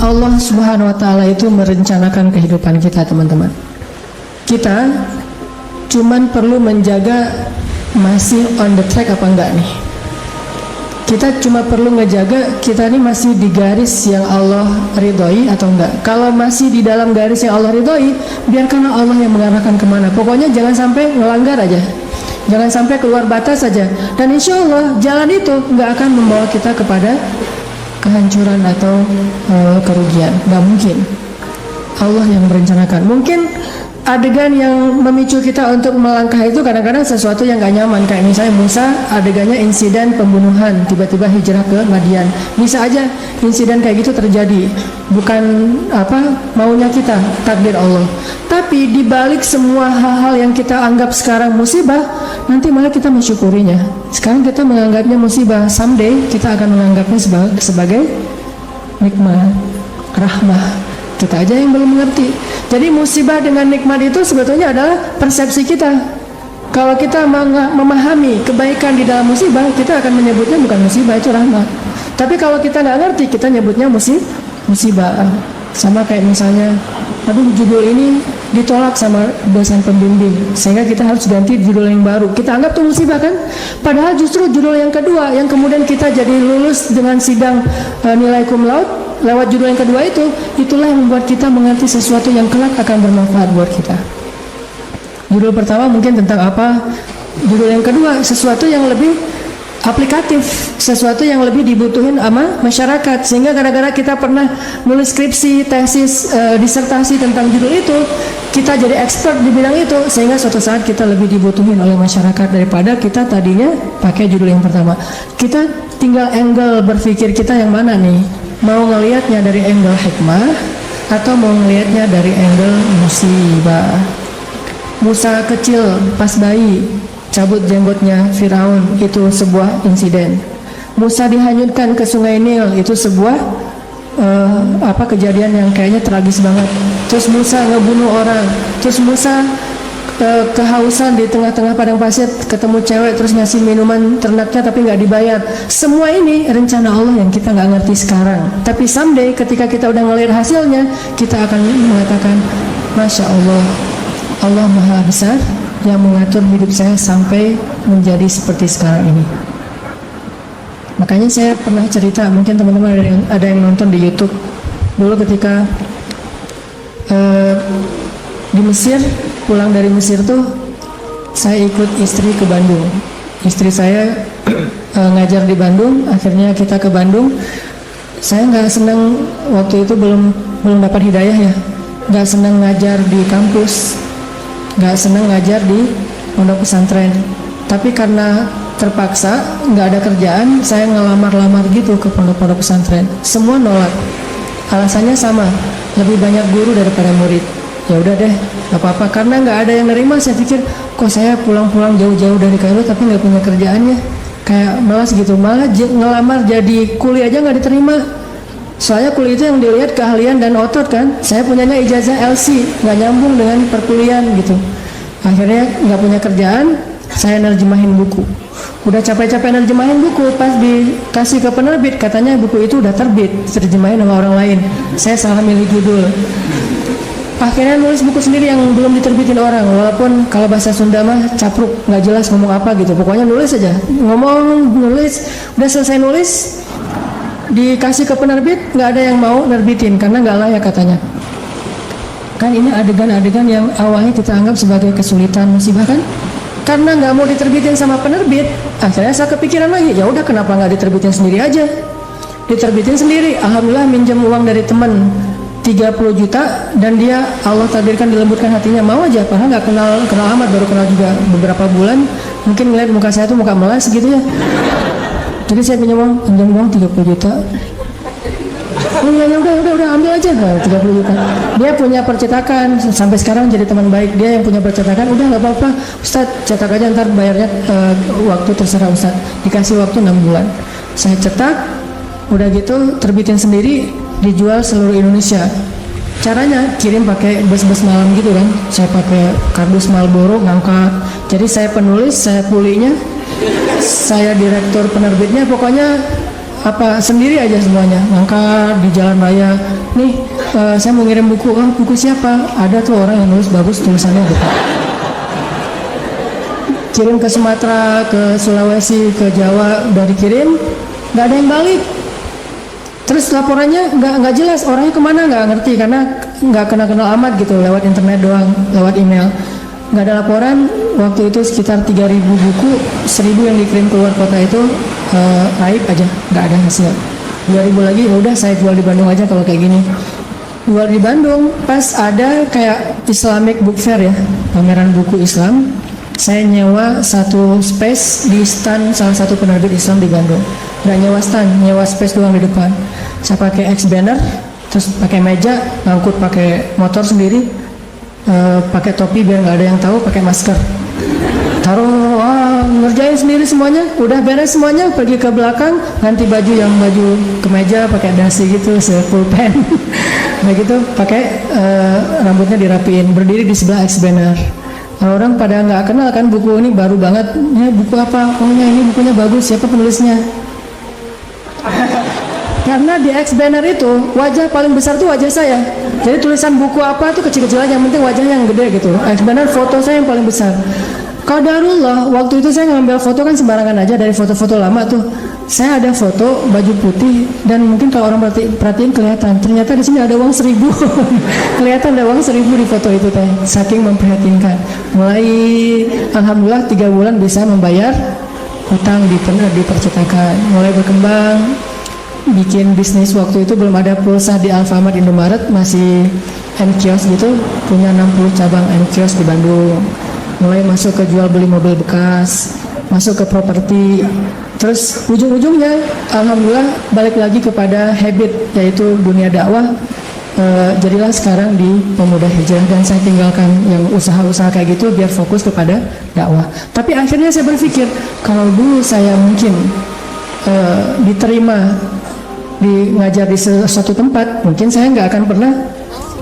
Allah Subhanahu wa Ta'ala itu merencanakan kehidupan kita, teman-teman. Kita cuman perlu menjaga masih on the track apa enggak nih. Kita cuma perlu ngejaga kita ini masih di garis yang Allah ridhoi atau enggak. Kalau masih di dalam garis yang Allah ridhoi, biarkanlah Allah yang mengarahkan kemana. Pokoknya jangan sampai ngelanggar aja, jangan sampai keluar batas saja. Dan insya Allah jalan itu nggak akan membawa kita kepada kehancuran atau kerugian. Nggak mungkin. Allah yang merencanakan. Mungkin adegan yang memicu kita untuk melangkah itu kadang-kadang sesuatu yang gak nyaman. Kayak misalnya Musa, adegannya insiden pembunuhan, tiba-tiba hijrah ke Madian. Bisa aja insiden kayak gitu terjadi, bukan maunya kita, takdir Allah. Tapi dibalik semua hal-hal yang kita anggap sekarang musibah, nanti malah kita mensyukurinya. Sekarang kita menganggapnya musibah, someday kita akan menganggapnya sebagai nikmat, rahmah. Kita aja yang belum mengerti. Jadi musibah dengan nikmat itu sebetulnya adalah persepsi kita. Kalau kita memahami kebaikan di dalam musibah, kita akan menyebutnya bukan musibah, itu rahmat. Tapi kalau kita nggak ngerti, kita nyebutnya musibah. Sama kayak misalnya, aduh judul ini ditolak sama dosen pembimbing, sehingga kita harus ganti judul yang baru. Kita anggap itu musibah kan? Padahal justru judul yang kedua yang kemudian kita jadi lulus dengan sidang nilai cum laude, lewat judul yang kedua itu, itulah yang membuat kita mengerti sesuatu yang kelak akan bermanfaat buat kita. Judul pertama mungkin tentang apa, judul yang kedua sesuatu yang lebih aplikatif, sesuatu yang lebih dibutuhin sama masyarakat. Sehingga gara-gara kita pernah nulis skripsi, tesis, disertasi tentang judul itu, kita jadi expert di bidang itu, sehingga suatu saat kita lebih dibutuhin oleh masyarakat daripada kita tadinya pakai judul yang pertama. Kita tinggal angle berpikir kita yang mana nih, mau ngelihatnya dari angle hikmah atau mau ngelihatnya dari angle musibah. Musa kecil pas bayi cabut jenggotnya Firaun, itu sebuah insiden. Musa dihanyutkan ke sungai Nil, itu sebuah kejadian yang kayaknya tragis banget. Terus Musa ngebunuh orang, terus Musa kehausan di tengah-tengah padang pasir, ketemu cewek terus ngasih minuman ternaknya tapi nggak dibayar. Semua ini rencana Allah yang kita nggak ngerti sekarang, tapi someday ketika kita udah ngelihat hasilnya, kita akan mengatakan, Masya Allah, Allah Maha Besar yang mengatur hidup saya sampai menjadi seperti sekarang ini. Makanya saya pernah cerita, mungkin teman-teman ada yang nonton di YouTube, dulu ketika di Mesir, pulang dari Mesir tuh saya ikut istri ke Bandung. Istri saya ngajar di Bandung, akhirnya kita ke Bandung. Saya nggak senang waktu itu, belum dapat hidayah ya, nggak senang ngajar di kampus, nggak senang ngajar di pondok pesantren. Tapi karena terpaksa nggak ada kerjaan, saya ngelamar-lamar gitu ke pondok-pondok pesantren. Semua nolak, alasannya sama, lebih banyak guru daripada murid. Ya udah deh, gak apa-apa, karena nggak ada yang nerima. Saya pikir, kok saya pulang-pulang jauh-jauh dari Kairo tapi nggak punya kerjaannya, kayak malas gitu. Malah ngelamar jadi kuli aja nggak diterima. Soalnya kuli itu yang dilihat keahlian dan otot kan. Saya punyanya ijazah LC, nggak nyambung dengan perkuliahan gitu. Akhirnya nggak punya kerjaan, saya nerjemahin buku. Udah capek-capek nerjemahin buku, pas dikasih ke penerbit katanya buku itu udah terbit, terjemahin sama orang lain. Saya salah milih judul. Akhirnya nulis buku sendiri yang belum diterbitin orang, walaupun kalau bahasa Sunda mah capruk, nggak jelas ngomong apa gitu. Pokoknya nulis aja, nulis. Udah selesai nulis, dikasih ke penerbit, nggak ada yang mau nerbitin karena nggak layak katanya. Kan ini adegan-adegan yang awalnya kita anggap sebagai kesulitan, musibah kan? Karena nggak mau diterbitin sama penerbit, akhirnya saya kepikiran lagi, ya udah kenapa nggak diterbitin sendiri aja? Diterbitin sendiri, alhamdulillah minjem uang dari teman 30 juta, dan dia Allah takdirkan dilembutkan hatinya, mau aja, padahal nggak kenal amat, baru kenal juga beberapa bulan, mungkin ngeliat muka saya tuh muka melas gitu ya. Jadi saya pinjam uang 30 juta. Oh ya udah ambil aja, 30 juta. Dia punya percetakan, sampai sekarang jadi teman baik. Dia yang punya percetakan, udah nggak apa-apa Ustaz, cetak aja, ntar bayarnya waktu terserah Ustaz. Dikasih waktu 6 bulan. Saya cetak, udah gitu terbitin sendiri, dijual seluruh Indonesia. Caranya kirim pakai bus-bus malam gitu kan. Saya pakai kardus Marlboro ngangkat. Jadi saya penulis, saya kulinya, saya direktur penerbitnya, pokoknya apa sendiri aja semuanya, ngangkat di jalan raya. Nih, saya mau ngirim buku. Oh, buku siapa? Ada tuh orang yang nulis bagus tulisannya gitu. Kirim ke Sumatera, ke Sulawesi, ke Jawa, udah dikirim, nggak ada yang balik. Terus laporannya nggak jelas, orangnya kemana nggak ngerti karena nggak kenal amat gitu, lewat internet doang, lewat email. Nggak ada laporan. Waktu itu sekitar 3.000 buku, 1.000 yang dikirim keluar kota itu raib aja, nggak ada hasil. 2.000 lagi, ya udah saya jual di Bandung aja kalau kayak gini. Jual di Bandung, pas ada kayak Islamic Book Fair ya, pameran buku Islam. Saya nyewa satu space di stand salah satu penerbit Islam di Bandung. Nggak nyewa stand, nyewa space doang di depan. Saya pakai X banner, terus pakai meja, ngangkut pakai motor sendiri, pakai topi biar nggak ada yang tahu, pakai masker. Taruh, ngerjain sendiri semuanya, udah beres semuanya, pergi ke belakang, ganti baju yang baju kemeja, pakai dasi gitu, full pen. Nah gitu, pakai rambutnya dirapiin, berdiri di sebelah X banner. Orang pada nggak kenal kan buku ini baru banget, ini buku apa? Oh ya ini bukunya bagus, siapa penulisnya? Karena di X banner itu wajah paling besar tuh wajah saya. Jadi tulisan buku apa tuh kecil-kecil aja, yang penting wajahnya yang gede gitu. X banner foto saya yang paling besar. Qadarullah, waktu itu saya ngambil foto kan sembarangan aja dari foto-foto lama tuh. Saya ada foto baju putih dan mungkin kalau orang perhatiin kelihatan. Ternyata di sini ada uang 1.000. Kelihatan ada uang 1.000 di foto itu teh. Saking memprihatinkan. Mulai alhamdulillah 3 bulan bisa membayar hutang di percetakan. Mulai berkembang, bikin bisnis. Waktu itu belum ada pulsa di Alfamart, Indomaret, masih M-Kios gitu. Punya 60 cabang M-Kios di Bandung. Mulai masuk ke jual beli mobil bekas, masuk ke properti, terus ujung-ujungnya alhamdulillah balik lagi kepada habit, yaitu dunia dakwah. Jadilah sekarang di Pemuda Hijrah, dan saya tinggalkan yang usaha-usaha kayak gitu biar fokus kepada dakwah. Tapi akhirnya saya berpikir, kalau dulu saya mungkin diterima di ngajar di suatu tempat, mungkin saya nggak akan pernah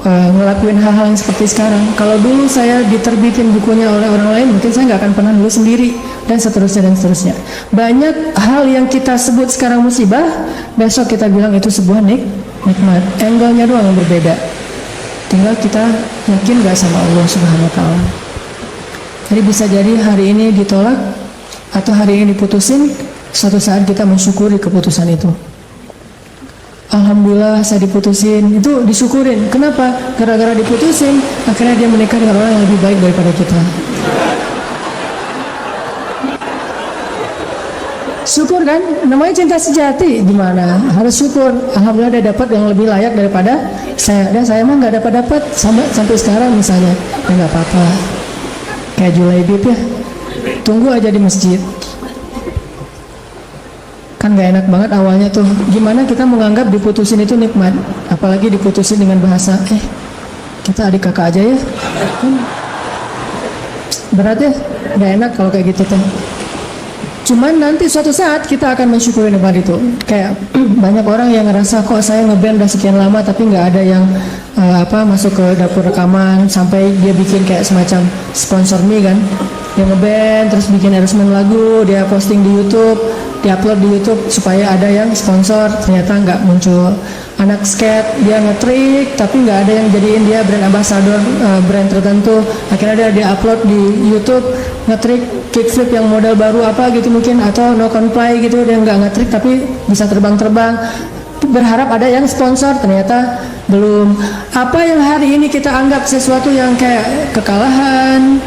ngelakuin hal-hal yang seperti sekarang. Kalau dulu saya diterbitin bukunya oleh orang lain, mungkin saya nggak akan pernah nulis sendiri, dan seterusnya dan seterusnya. Banyak hal yang kita sebut sekarang musibah, besok kita bilang itu sebuah nikmat. Angle-nya doang yang berbeda. Tinggal kita yakin nggak sama Allah Subhanahu Wa Taala. Jadi bisa jadi hari ini ditolak atau hari ini diputusin, suatu saat kita mensyukuri keputusan itu. Alhamdulillah saya diputusin, itu disyukurin. Kenapa? Gara-gara diputusin, akhirnya dia menikah dengan orang yang lebih baik daripada kita. Syukur kan? Namanya cinta sejati. Gimana? Harus syukur. Alhamdulillah dia dapat yang lebih layak daripada saya. Dan saya mah nggak dapat sampai sekarang misalnya. Ya nggak apa-apa. Kayak Julaibib ya. Tunggu aja di masjid. Kan gak enak banget awalnya tuh. Gimana kita menganggap diputusin itu nikmat, apalagi diputusin dengan bahasa kita adik kakak aja ya. Berat ya, gak enak kalau kayak gitu tuh. Cuman nanti suatu saat kita akan mensyukuri nikmat itu. Kayak banyak orang yang ngerasa kok saya ngeband udah sekian lama tapi nggak ada yang masuk ke dapur rekaman, sampai dia bikin kayak semacam sponsor me kan. Dia ngeband terus bikin arrangement lagu, dia posting di YouTube, diupload di YouTube supaya ada yang sponsor, ternyata nggak muncul. Anak skate, dia nge-trick tapi nggak ada yang jadiin dia brand ambassador brand tertentu. Akhirnya dia upload di YouTube nge-trick kickflip yang model baru apa gitu mungkin, atau no comply gitu, dia nggak nge-trick tapi bisa terbang-terbang. Berharap ada yang sponsor, ternyata belum. Apa yang hari ini kita anggap sesuatu yang kayak kekalahan,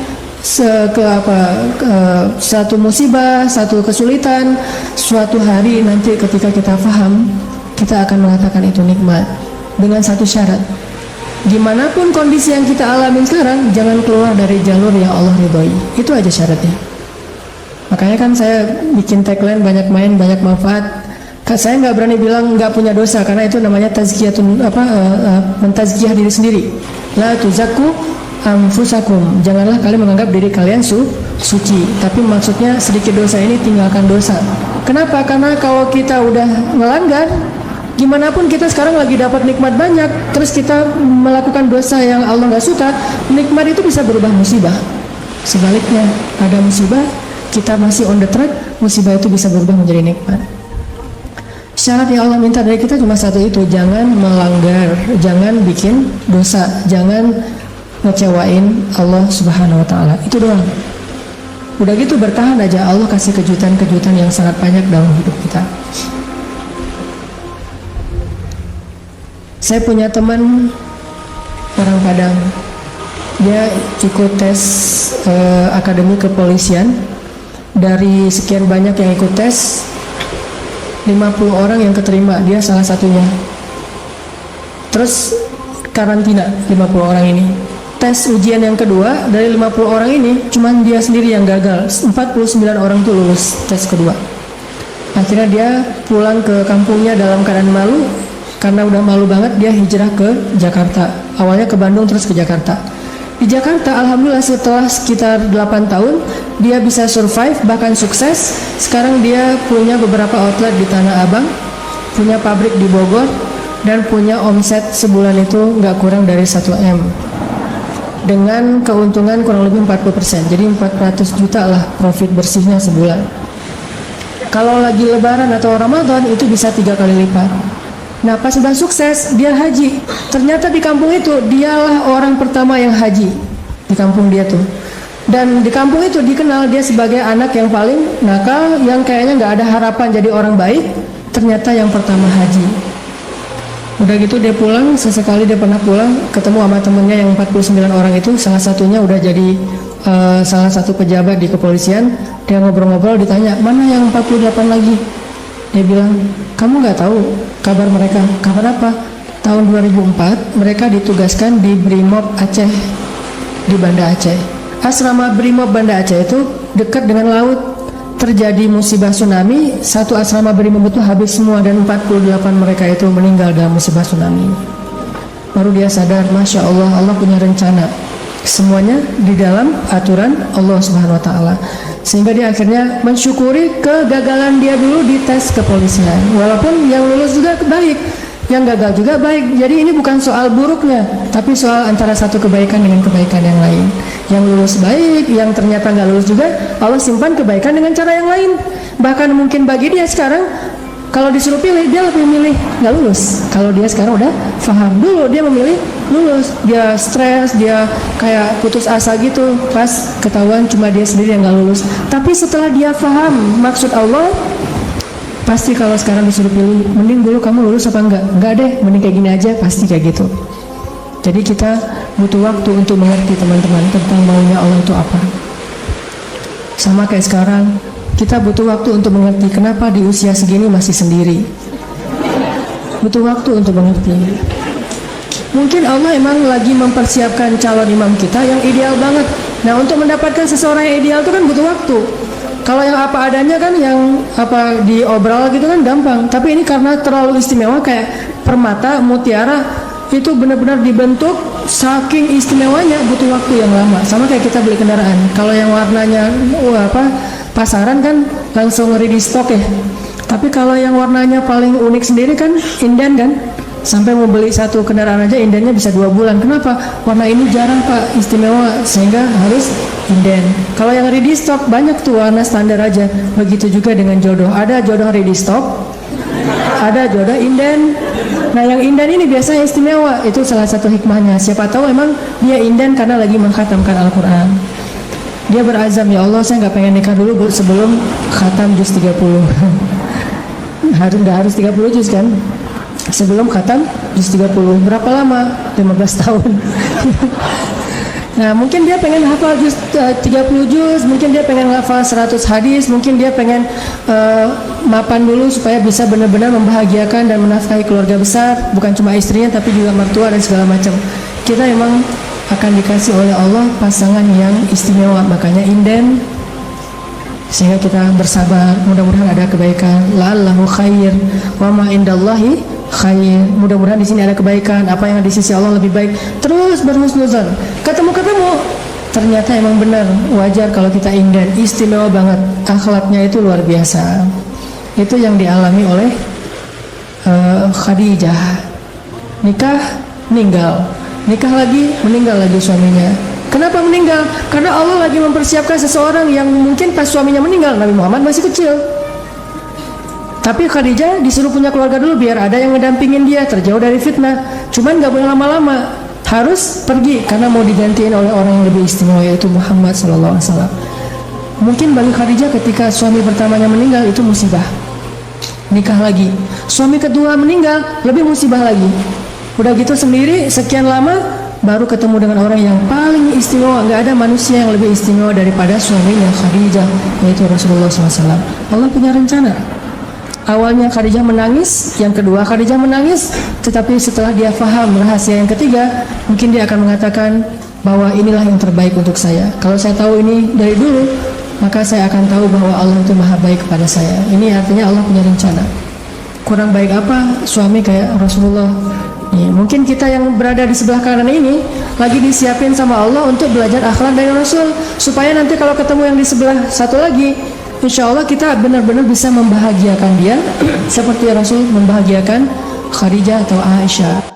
satu musibah, satu kesulitan, suatu hari nanti ketika kita paham, kita akan mengatakan itu nikmat dengan satu syarat. Gimana pun kondisi yang kita alami sekarang, jangan keluar dari jalur yang Allah ridhoi. Itu aja syaratnya. Makanya kan saya bikin tagline banyak main, banyak manfaat. Saya nggak berani bilang nggak punya dosa, karena itu namanya tazkiyatun mentazkiyah diri sendiri. La tuzakku anfusakum, janganlah kalian menganggap diri kalian suci, tapi maksudnya sedikit dosa ini tinggalkan dosa. Kenapa? Karena kalau kita udah melanggar, gimana pun kita sekarang lagi dapat nikmat banyak, terus kita melakukan dosa yang Allah nggak suka, nikmat itu bisa berubah musibah. Sebaliknya, ada musibah, kita masih on the track, musibah itu bisa berubah menjadi nikmat. Syarat yang Allah minta dari kita cuma satu itu, jangan melanggar, jangan bikin dosa, jangan ngecewain Allah Subhanahu wa taala. Itu doang. Udah gitu bertahan aja, Allah kasih kejutan-kejutan yang sangat banyak dalam hidup kita. Saya punya teman orang Padang, dia ikut tes akademi kepolisian. Dari sekian banyak yang ikut tes, 50 orang yang keterima, dia salah satunya. Terus karantina 50 orang ini. Tes ujian yang kedua, dari 50 orang ini cuman dia sendiri yang gagal. 49 orang tuh lulus tes kedua. Akhirnya dia pulang ke kampungnya dalam keadaan malu. Karena udah malu banget, dia hijrah ke Jakarta. Awalnya ke Bandung, terus ke Jakarta. Di Jakarta, alhamdulillah setelah sekitar 8 tahun, dia bisa survive, bahkan sukses. Sekarang dia punya beberapa outlet di Tanah Abang, punya pabrik di Bogor, dan punya omset sebulan itu nggak kurang dari 1 M. Dengan keuntungan kurang lebih 40%, jadi 400 juta lah profit bersihnya sebulan. Kalau lagi lebaran atau Ramadan, itu bisa 3 kali lipat. Nah, pas sudah sukses, dia haji. Ternyata di kampung itu, dialah orang pertama yang haji di kampung dia tuh. Dan di kampung itu dikenal dia sebagai anak yang paling nakal, yang kayaknya nggak ada harapan jadi orang baik. Ternyata yang pertama haji. Udah gitu dia pulang, sesekali dia pernah pulang, ketemu sama temennya yang 49 orang itu, salah satunya udah jadi salah satu pejabat di kepolisian. Dia ngobrol-ngobrol, ditanya, mana yang 48 lagi? Dia bilang, kamu nggak tahu kabar mereka? Kabar apa? Tahun 2004 mereka ditugaskan di Brimob Aceh, di Banda Aceh. Asrama Brimob Banda Aceh itu dekat dengan laut. Terjadi musibah tsunami, satu asrama Brimob itu habis semua dan 48 mereka itu meninggal dalam musibah tsunami. Baru dia sadar, Masya Allah, Allah punya rencana. Semuanya di dalam aturan Allah Subhanahu wa taala. Sehingga dia akhirnya mensyukuri kegagalan dia dulu di tes kepolisian. Walaupun yang lulus juga baik, yang gagal juga baik. Jadi ini bukan soal buruknya, tapi soal antara satu kebaikan dengan kebaikan yang lain. Yang lulus baik, yang ternyata nggak lulus juga, Allah simpan kebaikan dengan cara yang lain. Bahkan mungkin bagi dia sekarang, kalau disuruh pilih, dia lebih milih nggak lulus. Kalau dia sekarang udah paham, dulu dia memilih lulus, dia stres, dia kayak putus asa gitu pas ketahuan cuma dia sendiri yang nggak lulus. Tapi setelah dia paham maksud Allah, pasti kalau sekarang disuruh pilih, mending dulu kamu lulus apa enggak deh, mending kayak gini aja, pasti kayak gitu. Jadi kita butuh waktu untuk mengerti teman-teman tentang maunya Allah itu apa. Sama kayak sekarang, kita butuh waktu untuk mengerti kenapa di usia segini masih sendiri. Butuh waktu untuk mengerti. Mungkin Allah emang lagi mempersiapkan calon imam kita yang ideal banget. Nah, untuk mendapatkan seseorang yang ideal itu kan butuh waktu. Kalau yang apa adanya kan, yang apa diobral gitu kan gampang. Tapi ini karena terlalu istimewa, kayak permata, mutiara, itu benar-benar dibentuk saking istimewanya, butuh waktu yang lama. Sama kayak kita beli kendaraan. Kalau yang warnanya pasaran kan langsung ready stock ya. Tapi kalau yang warnanya paling unik sendiri kan inden kan. Sampai mau beli satu kendaraan aja indennya bisa 2 bulan. Kenapa? Warna ini jarang Pak, istimewa, sehingga harus inden. Kalau yang ready stock banyak tuh warna standar aja. Begitu juga dengan jodoh. Ada jodoh ready stock, ada jodoh inden. Nah, yang inden ini biasanya istimewa. Itu salah satu hikmahnya. Siapa tahu emang dia inden karena lagi mengkhatamkan Al-Quran. Dia berazam, ya Allah, saya nggak pengen nikah dulu sebelum khatam juz 30. Nggak harus 30 juz kan? Sebelum khatam juz 30. Berapa lama? 15 tahun. Nah, mungkin dia pengen hafal juz 30 juz, mungkin dia pengen hafal 100 hadis, mungkin dia pengen mapan dulu supaya bisa benar-benar membahagiakan dan menafkahi keluarga besar, bukan cuma istrinya tapi juga mertua dan segala macam. Kita memang akan dikasih oleh Allah pasangan yang istimewa, makanya inden, sehingga kita bersabar. Mudah-mudahan ada kebaikan. La'allahu khair wa ma indallahi khair. Mudah-mudahan di sini ada kebaikan, apa yang di sisi Allah lebih baik. Terus berhusnuzon. Ketemu ternyata emang benar, wajar kalau kita inden, istimewa banget, akhlaknya itu luar biasa. Itu yang dialami oleh Khadijah. Nikah, nikah lagi, meninggal lagi suaminya. Kenapa meninggal? Karena Allah lagi mempersiapkan seseorang yang mungkin pas suaminya meninggal, Nabi Muhammad masih kecil. Tapi Khadijah disuruh punya keluarga dulu biar ada yang ngedampingin dia terjauh dari fitnah. Cuman gak boleh lama-lama, harus pergi karena mau digantiin oleh orang yang lebih istimewa, yaitu Muhammad SAW. Mungkin bagi Khadijah ketika suami pertamanya meninggal itu musibah, nikah lagi. Suami kedua meninggal, lebih musibah lagi. Udah gitu sendiri sekian lama baru ketemu dengan orang yang paling istimewa. Gak ada manusia yang lebih istimewa daripada suaminya Khadijah, yaitu Rasulullah SAW. Allah punya rencana. Awalnya Khadijah menangis, yang kedua Khadijah menangis, tetapi setelah dia faham rahasia yang ketiga, mungkin dia akan mengatakan bahwa inilah yang terbaik untuk saya. Kalau saya tahu ini dari dulu, maka saya akan tahu bahwa Allah itu maha baik kepada saya. Ini artinya Allah punya rencana. Kurang baik apa suami kayak Rasulullah? Ya, mungkin kita yang berada di sebelah kanan ini lagi disiapin sama Allah untuk belajar akhlak dari Rasul, supaya nanti kalau ketemu yang di sebelah satu lagi, insya Allah kita benar-benar bisa membahagiakan dia seperti Rasul membahagiakan Khadijah atau Aisyah.